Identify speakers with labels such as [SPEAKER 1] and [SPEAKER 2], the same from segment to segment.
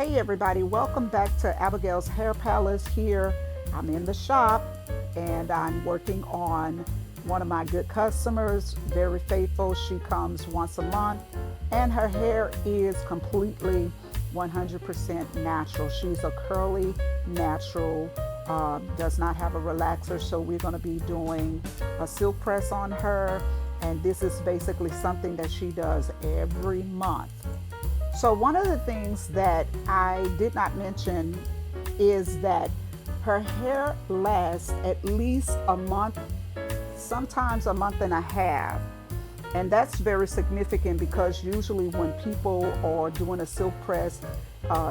[SPEAKER 1] Hey everybody, welcome back to Abigail's Hair Palace here. I'm in the shop and I'm working on one of my good customers, very faithful. She comes once a month and her hair is completely 100% natural. She's a curly natural, does not have a relaxer, so we're going to be doing a silk press on her, and this is basically something that she does every month. So one of the things that I did not mention is that her hair lasts at least a month, sometimes a month and a half. And that's very significant because usually when people are doing a silk press,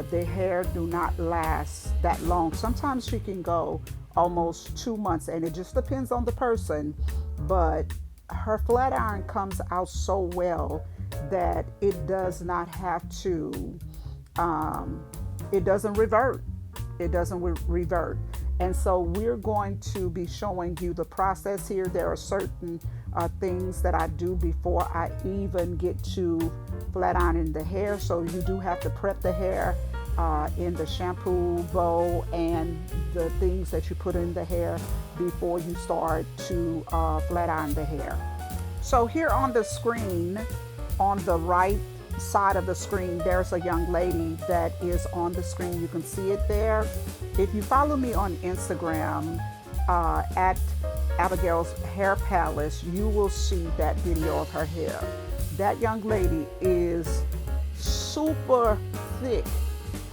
[SPEAKER 1] their hair do not last that long. Sometimes she can go almost 2 months, and it just depends on the person. But her flat iron comes out so well that it does not have to, it doesn't revert. It doesn't revert. And so we're going to be showing you the process here. There are certain things that I do before I even get to flat ironing the hair. So you do have to prep the hair in the shampoo bowl and the things that you put in the hair before you start to flat iron the hair. So here on the screen, on the right side of the screen, there's a young lady that is on the screen. You can see it there. If you follow me on Instagram at Abigail's Hair Palace, you will see that video of her hair. That young lady is super thick.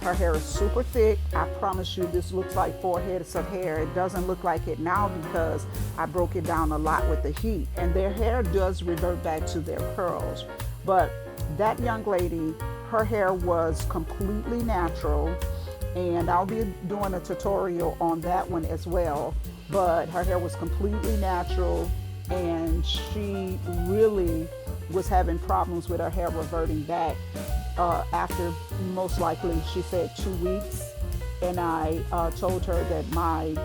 [SPEAKER 1] Her hair is super thick. I promise you, this looks like 4 heads of hair. It doesn't look like it now because I broke it down a lot with the heat. And their hair does revert back to their curls. But that young lady, her hair was completely natural. And I'll be doing a tutorial on that one as well. But her hair was completely natural. And she really was having problems with her hair reverting back after, most likely, she said 2 weeks. And I told her that my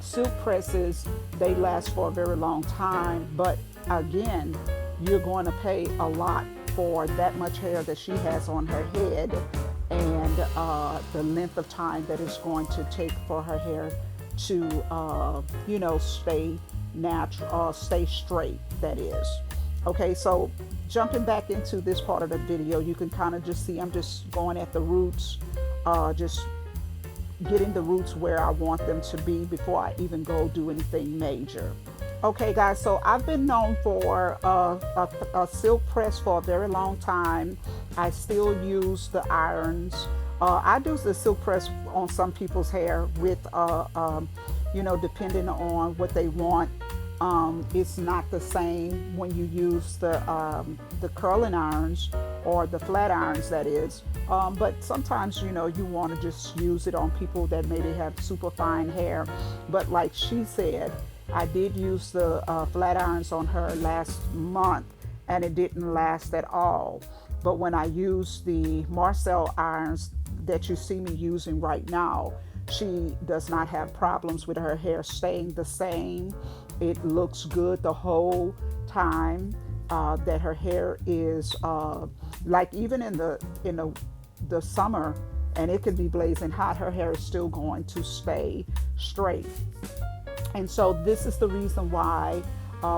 [SPEAKER 1] silk presses, they last for a very long time. But again, you're going to pay a lot for that much hair that she has on her head, and the length of time that it's going to take for her hair to, stay natural, stay straight, that is. Okay, so jumping back into this part of the video, you can kind of just see I'm just going at the roots, just getting the roots where I want them to be before I even go do anything major. Okay, guys, so I've been known for a silk press for a very long time. I still use the irons. I do the silk press on some people's hair with, depending on what they want. It's not the same when you use the curling irons or the flat irons, that is. But sometimes, you want to just use it on people that maybe have super fine hair. But like she said, I did use the flat irons on her last month and it didn't last at all. But when I used the Marcel irons that you see me using right now, she does not have problems with her hair staying the same. It looks good the whole time that her hair is like, even in the summer, and it could be blazing hot, her hair is still going to stay straight. And so this is the reason why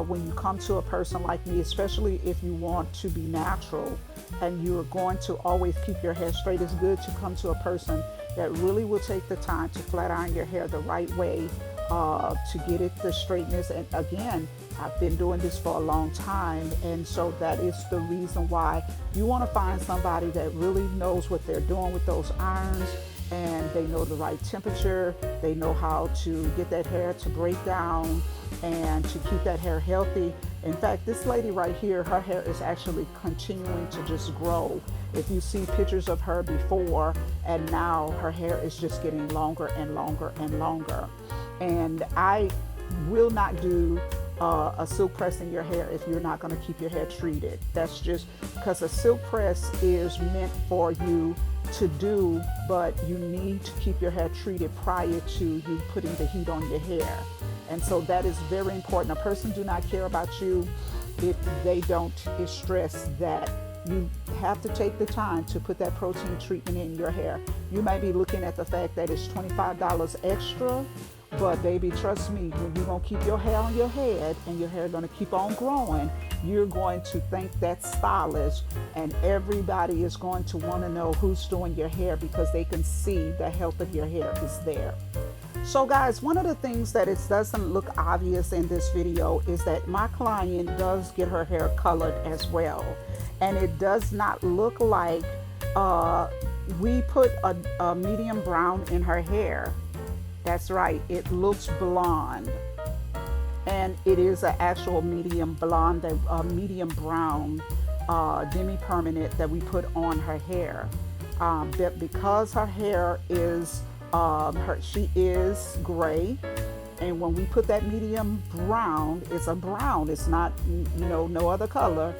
[SPEAKER 1] when you come to a person like me, especially if you want to be natural and you're going to always keep your hair straight, it's good to come to a person that really will take the time to flat iron your hair the right way to get it the straightness. And again, I've been doing this for a long time, and so that is the reason why you want to find somebody that really knows what they're doing with those irons, and they know the right temperature, they know how to get that hair to break down and to keep that hair healthy. In fact, this lady right here, her hair is actually continuing to just grow. If you see pictures of her before and now, her hair is just getting longer and longer and longer. And I will not do a silk press in your hair if you're not going to keep your hair treated. That's just because a silk press is meant for you to do, but you need to keep your hair treated prior to you putting the heat on your hair. And so that is very important. A person do not care about you if they don't stress that you have to take the time to put that protein treatment in your hair. You may be looking at the fact that it's $25 extra, but baby, trust me, when you're going to keep your hair on your head and your hair going to keep on growing, you're going to thank that stylist, and everybody is going to want to know who's doing your hair because they can see the health of your hair is there. So guys, one of the things that it doesn't look obvious in this video is that my client does get her hair colored as well. And it does not look like we put a medium brown in her hair. That's right, it looks blonde. And it is an actual medium blonde, medium brown demi-permanent that we put on her hair. But because her hair is she is gray, and when we put that medium brown, it's a brown, it's not, no other color,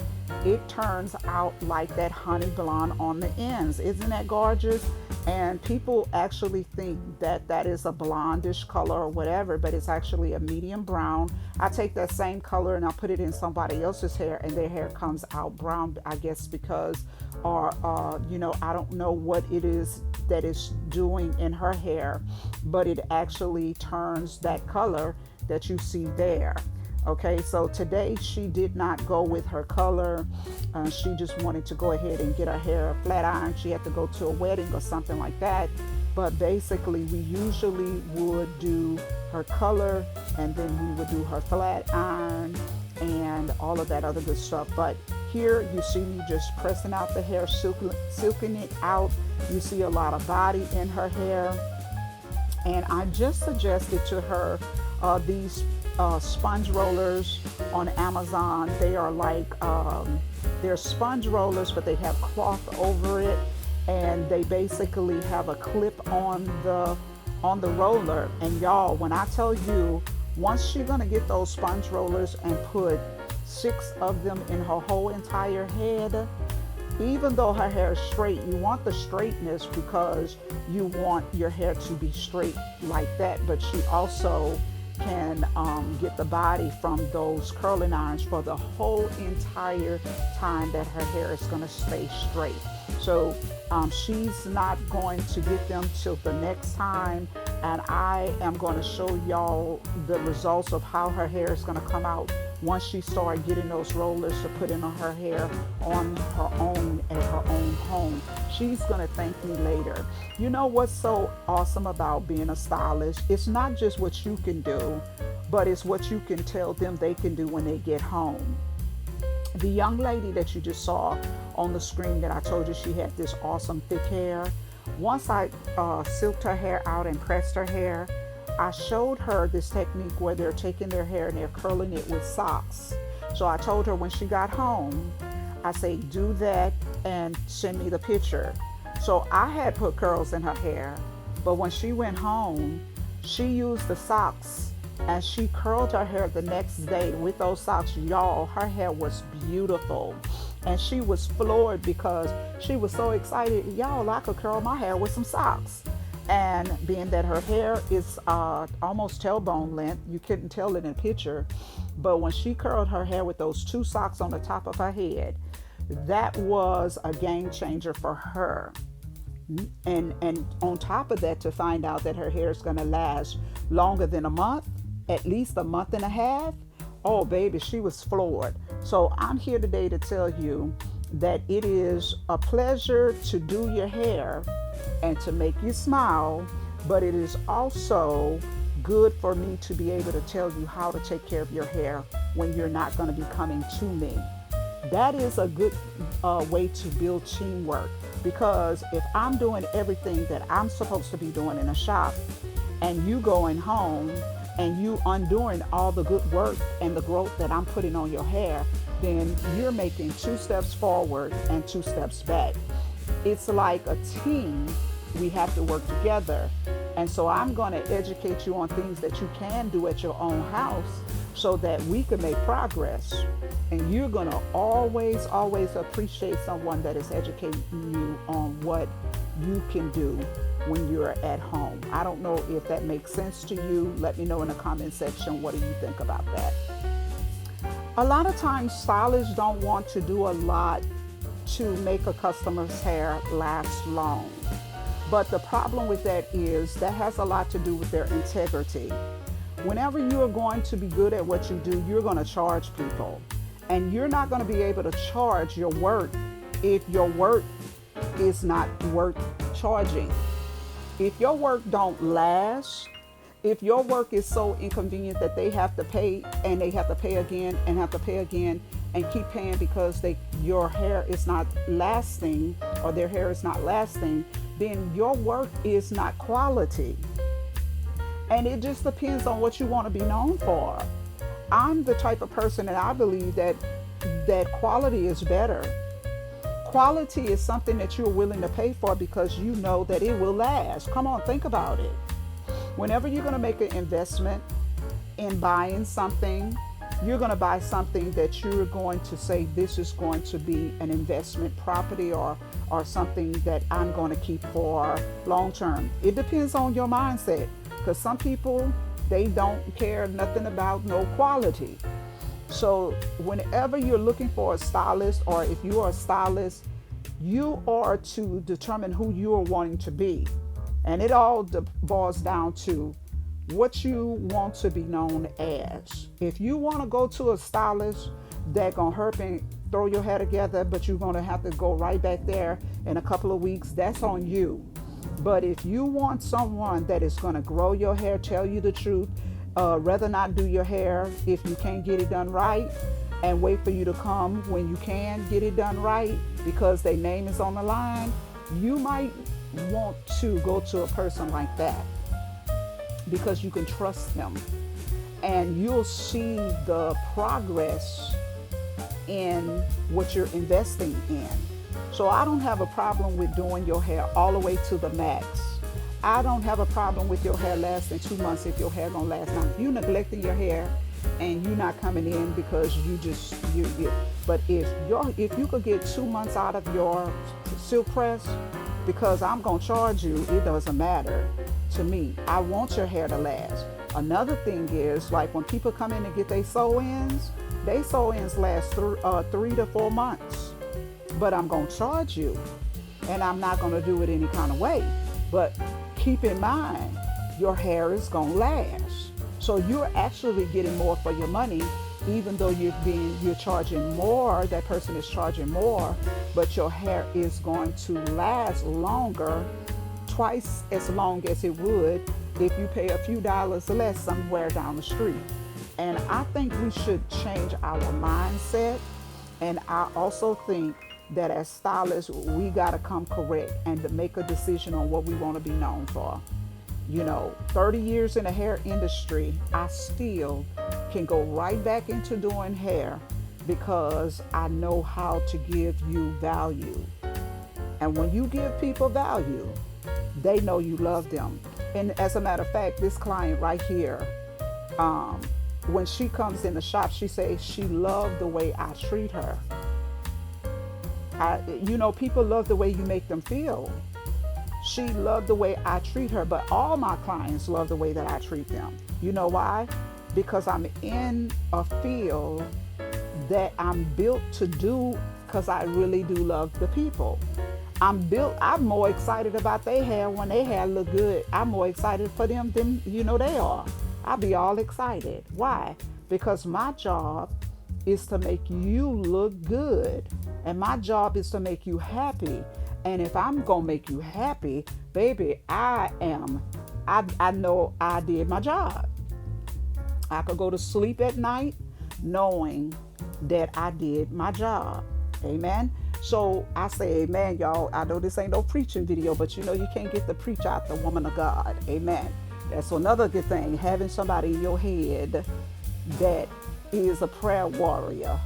[SPEAKER 1] it turns out like that honey blonde on the ends. Isn't that gorgeous? And people actually think that that is a blondish color or whatever, but it's actually a medium brown. I take that same color and I put it in somebody else's hair, and their hair comes out brown, I guess because, or I don't know what it is that is doing in her hair, but it actually turns that color that you see there. Okay, so today she did not go with her color. She just wanted to go ahead and get her hair flat iron. She had to go to a wedding or something like that. But basically, we usually would do her color, and then we would do her flat iron and all of that other good stuff. But here you see me just pressing out the hair, silking it out. You see a lot of body in her hair. And I just suggested to her these sponge rollers on Amazon. They are like, they're sponge rollers, but they have cloth over it. And they basically have a clip on the roller. And y'all, when I tell you, once she's gonna get those sponge rollers and put 6 of them in her whole entire head, even though her hair is straight, you want the straightness because you want your hair to be straight like that, but she also can get the body from those curling irons for the whole entire time that her hair is going to stay straight. So she's not going to get them till the next time, and I am going to show y'all the results of how her hair is going to come out once she starts getting those rollers to put in on her hair on her own at her own home. She's going to thank me later. You know what's so awesome about being a stylist? It's not just what you can do, but it's what you can tell them they can do when they get home. The young lady that you just saw on the screen that I told you she had this awesome thick hair, once I silked her hair out and pressed her hair, I showed her this technique where they're taking their hair and they're curling it with socks. So I told her when she got home, I say, do that and send me the picture. So I had put curls in her hair, but when she went home, she used the socks and she curled her hair the next day with those socks. Y'all, her hair was beautiful. And she was floored because she was so excited. Y'all, I could curl my hair with some socks. And being that her hair is almost tailbone length, you couldn't tell it in picture, but when she curled her hair with those 2 socks on the top of her head, that was a game changer for her. And on top of that, to find out that her hair is going to last longer than a month, at least a month and a half, oh baby, she was floored. So I'm here today to tell you that it is a pleasure to do your hair and to make you smile, but it is also good for me to be able to tell you how to take care of your hair when you're not going to be coming to me. That is a good way to build teamwork, because if I'm doing everything that I'm supposed to be doing in a shop and you going home and you undoing all the good work and the growth that I'm putting on your hair, then you're making 2 steps forward and 2 steps back. It's like a team. We have to work together. And so I'm going to educate you on things that you can do at your own house so that we can make progress. And you're going to always appreciate someone that is educating you on what you can do when you're at home. I don't know if that makes sense to you. Let me know in the comment section, what do you think about that? A lot of times stylists don't want to do a lot to make a customer's hair last long. But the problem with that is that has a lot to do with their integrity. Whenever you are going to be good at what you do, you're going to charge people. And you're not going to be able to charge your work if your work is not worth charging. If your work don't last, if your work is so inconvenient that they have to pay and they have to pay again and have to pay again and keep paying because your hair is not lasting or their hair is not lasting, then your work is not quality. And it just depends on what you want to be known for. I'm the type of person that I believe that quality is better. Quality is something that you're willing to pay for because you know that it will last. Come on, think about it. Whenever you're going to make an investment in buying something, you're going to buy something that you're going to say, this is going to be an investment property or something that I'm going to keep for long term. It depends on your mindset, because some people, they don't care nothing about no quality. So whenever you're looking for a stylist, or if you are a stylist, you are to determine who you are wanting to be. And it all boils down to what you want to be known as. If you want to go to a stylist that gonna help and throw your hair together, but you're gonna have to go right back there in a couple of weeks, that's on you. But if you want someone that is gonna grow your hair, tell you the truth, rather not do your hair if you can't get it done right, and wait for you to come when you can get it done right because their name is on the line, you might want to go to a person like that because you can trust them and you'll see the progress in what you're investing in. So I don't have a problem with doing your hair all the way to the max. I don't have a problem with your hair lasting 2 months if your hair gonna last long. If you neglecting your hair and you're not coming in because but if you could get 2 months out of your silk press, because I'm gonna charge you, it doesn't matter to me. I want your hair to last. Another thing is, like when people come in and get their sew-ins, they sew-ins last 3 to 4 months. But I'm gonna charge you, and I'm not gonna do it any kind of way. But keep in mind, your hair is gonna last. So you're actually getting more for your money, even though you're charging more, that person is charging more, but your hair is going to last longer, twice as long as it would if you pay a few dollars less somewhere down the street. And I think we should change our mindset. And I also think that as stylists, we got to come correct and to make a decision on what we want to be known for. 30 years in the hair industry, I still can go right back into doing hair because I know how to give you value. And when you give people value, they know you love them. And as a matter of fact, this client right here, when she comes in the shop, she says she loved the way I treat her. People love the way you make them feel. She loved the way I treat her, but all my clients love the way that I treat them. You know why? Because I'm in a field that I'm built to do, because I really do love the people. I'm more excited about their hair when their hair look good. I'm more excited for them than they are. I'll be all excited. Why? Because my job is to make you look good. And my job is to make you happy. And if I'm going to make you happy, baby, I know I did my job. I could go to sleep at night knowing that I did my job. Amen. So I say amen, y'all. I know this ain't no preaching video, but you can't get the preach out the woman of God. Amen. That's another good thing, having somebody in your head that is a prayer warrior.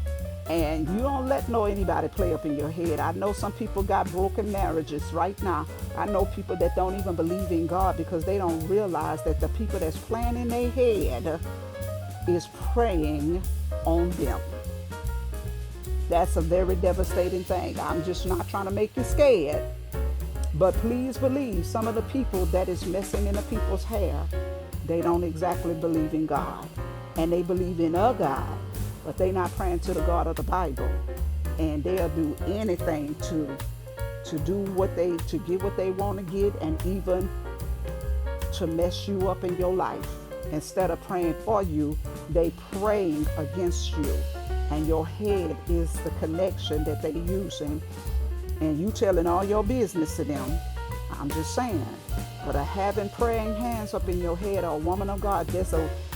[SPEAKER 1] And you don't let anybody play up in your head. I know some people got broken marriages right now. I know people that don't even believe in God because they don't realize that the people that's playing in their head is preying on them. That's a very devastating thing. I'm just not trying to make you scared. But please believe, some of the people that is messing in the people's hair, they don't exactly believe in God. And they believe in a God, but they not praying to the God of the Bible. and they'll do anything to get what they want to get, and even to mess you up in your life. Instead of praying for you, they praying against you. And your head is the connection that they using, and you telling all your business to them. I'm just saying. But having praying hands up in your head, a woman of God,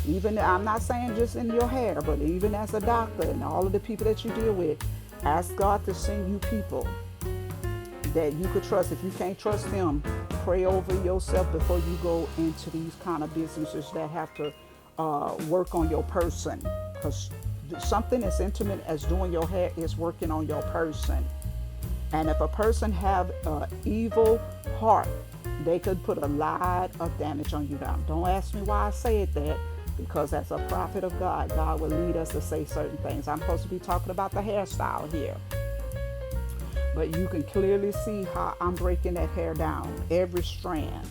[SPEAKER 1] even, I'm not saying just in your hair, but even as a doctor and all of the people that you deal with, ask God to send you people that you could trust. If you can't trust them, pray over yourself before you go into these kind of businesses that have to work on your person. Because something as intimate as doing your hair is working on your person. And if a person have an evil heart, they could put a lot of damage on you. Now, don't ask me why I said that, because as a prophet of God, God will lead us to say certain things. I'm supposed to be talking about the hairstyle here. But you can clearly see how I'm breaking that hair down, every strand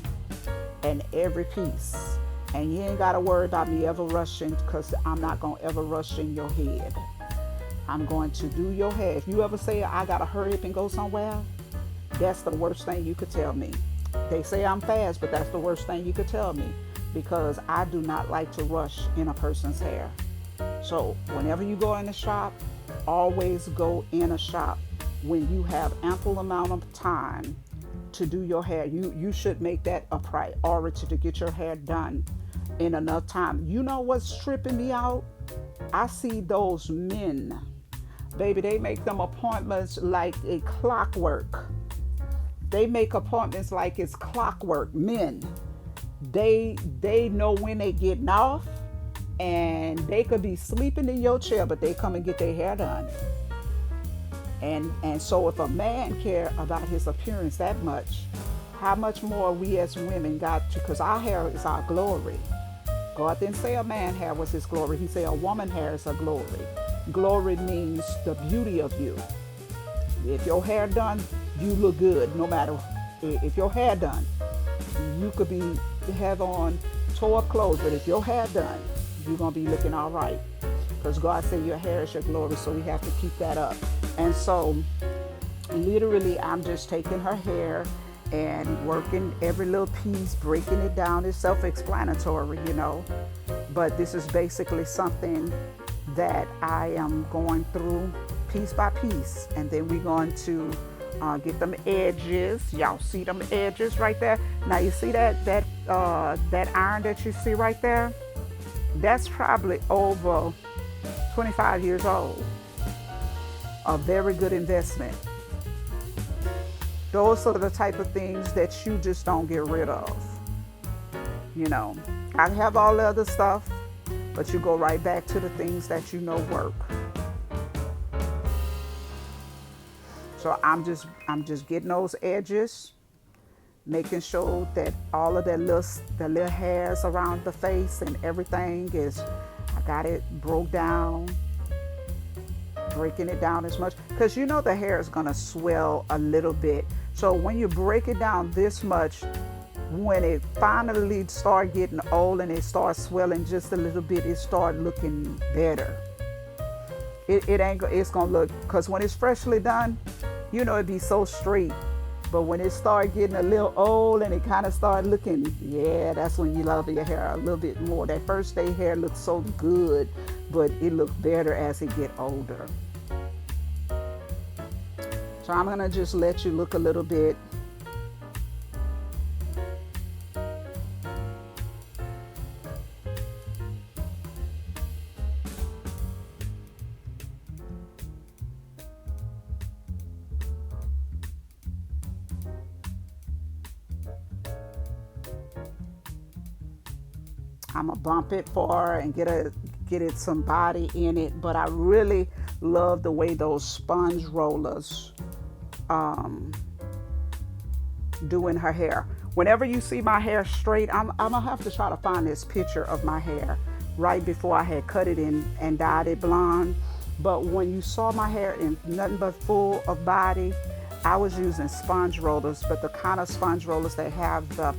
[SPEAKER 1] and every piece. And you ain't got to worry about me ever rushing, because I'm not going to ever rush in your head. I'm going to do your hair. If you ever say I got to hurry up and go somewhere, that's the worst thing you could tell me. They say I'm fast, but that's the worst thing you could tell me, because I do not like to rush in a person's hair. So whenever you go in the shop, always go in a shop when you have ample amount of time to do your hair. You should make that a priority to get your hair done in enough time. You know what's tripping me out? I see those men, baby, they make them appointments like a clockwork. They make appointments like it's clockwork. Men, they know when they getting off, and they could be sleeping in your chair, but they come and get their hair done. And so if a man care about his appearance that much, how much more we as women got to, because our hair is our glory. God didn't say a man hair was his glory. He said a woman hair is a glory. Glory means the beauty of you. If your hair done, you look good. No matter if your hair done, you could have on tore up clothes, but if your hair done, you're gonna be looking all right. Because God said your hair is your glory, so we have to keep that up. And so literally I'm just taking her hair and working every little piece, breaking it down. It's self-explanatory, but this is basically something that I am going through piece by piece. And then we're going to get them edges. Y'all see them edges right there? Now you see that iron that you see right there? That's probably over 25 years old. A very good investment. Those are the type of things that you just don't get rid of. I have all the other stuff, but you go right back to the things that work. So I'm just getting those edges, making sure that all of the little hairs around the face and everything I got it broke down. Breaking it down as much, because the hair is going to swell a little bit. So when you break it down this much, when it finally start getting old and it starts swelling just a little bit, it start looking better. It's going to look, because when it's freshly done, it'd be so straight. But when it start getting a little old and it kind of start looking, that's when you love your hair a little bit more. That first day hair looks so good, but it looks better as it get older. So I'm going to just let you look a little bit. I'm going to bump it for her and get it some body in it. But I really love the way those sponge rollers doing her hair. Whenever you see my hair straight, I'm gonna have to try to find this picture of my hair right before I had cut it in and dyed it blonde. But when you saw my hair in nothing but full of body, I was using sponge rollers, but the kind of sponge rollers that have the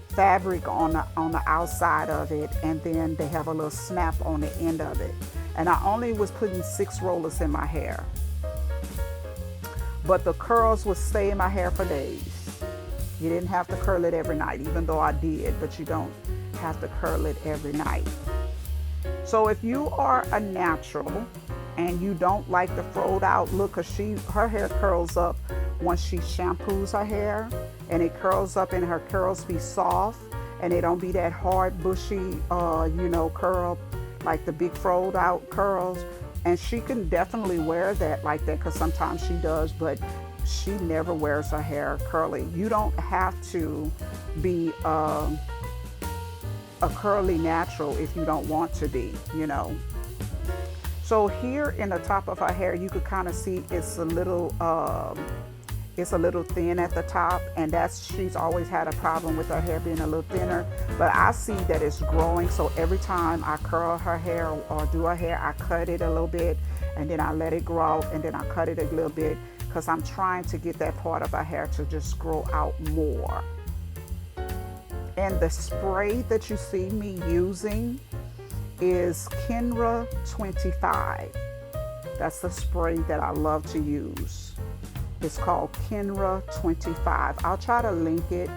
[SPEAKER 1] fabric on the outside of it, and then they have a little snap on the end of it. And I only was putting 6 rollers in my hair. but the curls would stay in my hair for days. You didn't have to curl it every night, even though I did, but you don't have to curl it every night. So if you are a natural and you don't like the froed out look, because her hair curls up once she shampoos her hair, and it curls up and her curls be soft and they don't be that hard bushy curl like the big froed out curls. And she can definitely wear that like that, because sometimes she does, but she never wears her hair curly. You don't have to be a curly natural if you don't want to be, So here in the top of her hair, you could kind of see it's a little thin at the top, and she's always had a problem with her hair being a little thinner. But I see that it's growing, so every time I curl her hair or do her hair, I cut it a little bit, and then I let it grow, and then I cut it a little bit, because I'm trying to get that part of her hair to just grow out more. And the spray that you see me using is Kenra 25. That's the spray that I love to use. It's called Kenra 25. I'll try to link it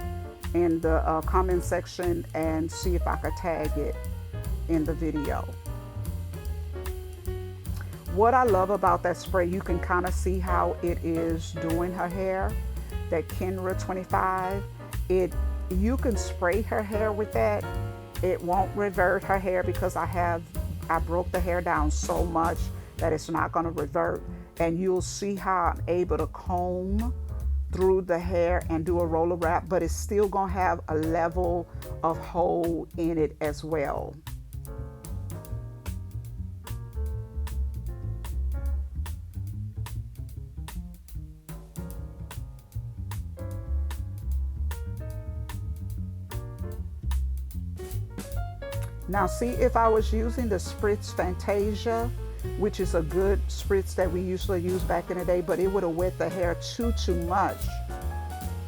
[SPEAKER 1] in the comment section and see if I could tag it in the video. What I love about that spray, you can kind of see how it is doing her hair. That Kenra 25, you can spray her hair with that. It won't revert her hair, because I broke the hair down so much that it's not going to revert. And you'll see how I'm able to comb through the hair and do a roller wrap, but it's still going to have a level of hold in it as well. Now see, if I was using the Spritz Fantasia, which is a good spritz that we usually use back in the day, but it would have wet the hair too much,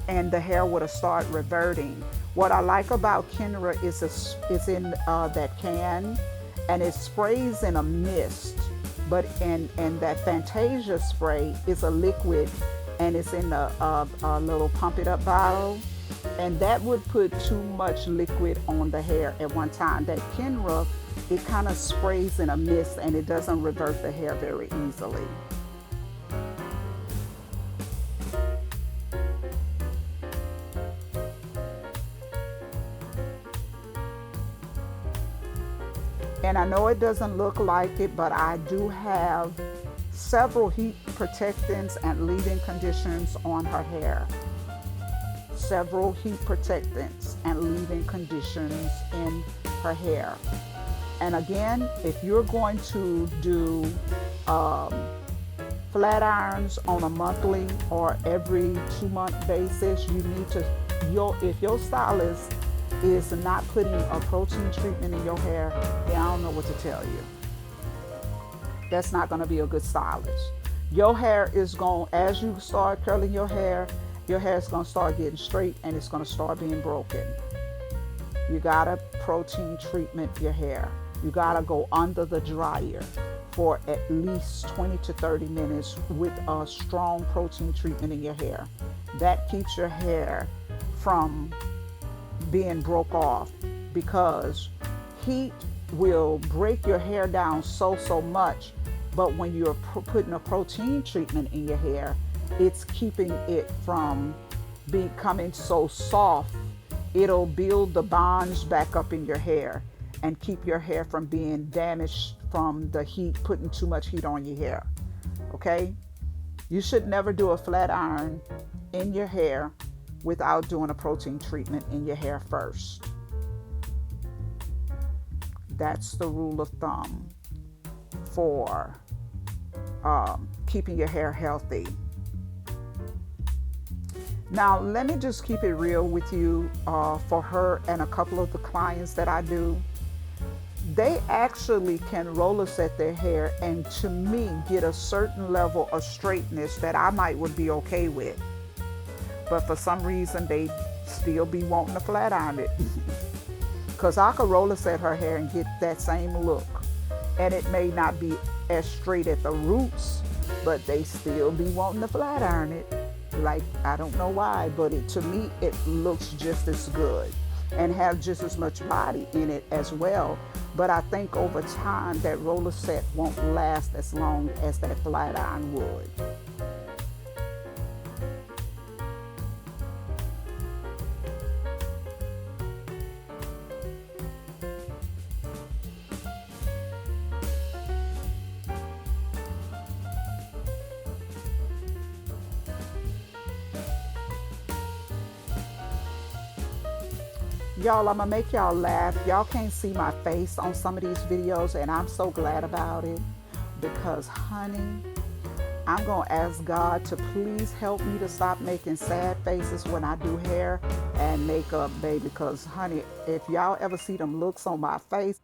[SPEAKER 1] and the hair would have started reverting. What I like about Kenra is it's in that can, and it sprays in a mist, but and that Fantasia spray is a liquid, and it's in a little pump it up bottle. And that would put too much liquid on the hair at one time. That Kenra, it kind of sprays in a mist, and it doesn't revert the hair very easily. And I know it doesn't look like it, but I do have several heat protectants and leave-in conditioners on her hair. Several heat protectants and leave-in conditions in her hair. And again, if you're going to do flat irons on a monthly or every 2-month basis, you need to, if your stylist is not putting a protein treatment in your hair, then I don't know what to tell you. That's not going to be a good stylist. Your hair is going, as you start curling your hair is going to start getting straight, and it's going to start being broken. You got to protein treatment your hair. You got to go under the dryer for at least 20 to 30 minutes with a strong protein treatment in your hair. That keeps your hair from being broke off, because heat will break your hair down so much, but when you're putting a protein treatment in your hair, it's keeping it from becoming so soft. It'll build the bonds back up in your hair and keep your hair from being damaged from the heat, putting too much heat on your hair. Okay? You should never do a flat iron in your hair without doing a protein treatment in your hair first. That's the rule of thumb for keeping your hair healthy. Now, let me just keep it real with you. For her and a couple of the clients that I do, they actually can roller set their hair and, to me, get a certain level of straightness that I would be okay with. But for some reason, they still be wanting to flat iron it. Because I could roller set her hair and get that same look. And it may not be as straight at the roots, but they still be wanting to flat iron it. Like, I don't know why, but to me, it looks just as good and have just as much body in it as well. But I think over time, that roller set won't last as long as that flat iron would. Y'all, I'm gonna make y'all laugh. Y'all can't see my face on some of these videos, and I'm so glad about it because, honey, I'm gonna ask God to please help me to stop making sad faces when I do hair and makeup, baby. Because, honey, if y'all ever see them looks on my face,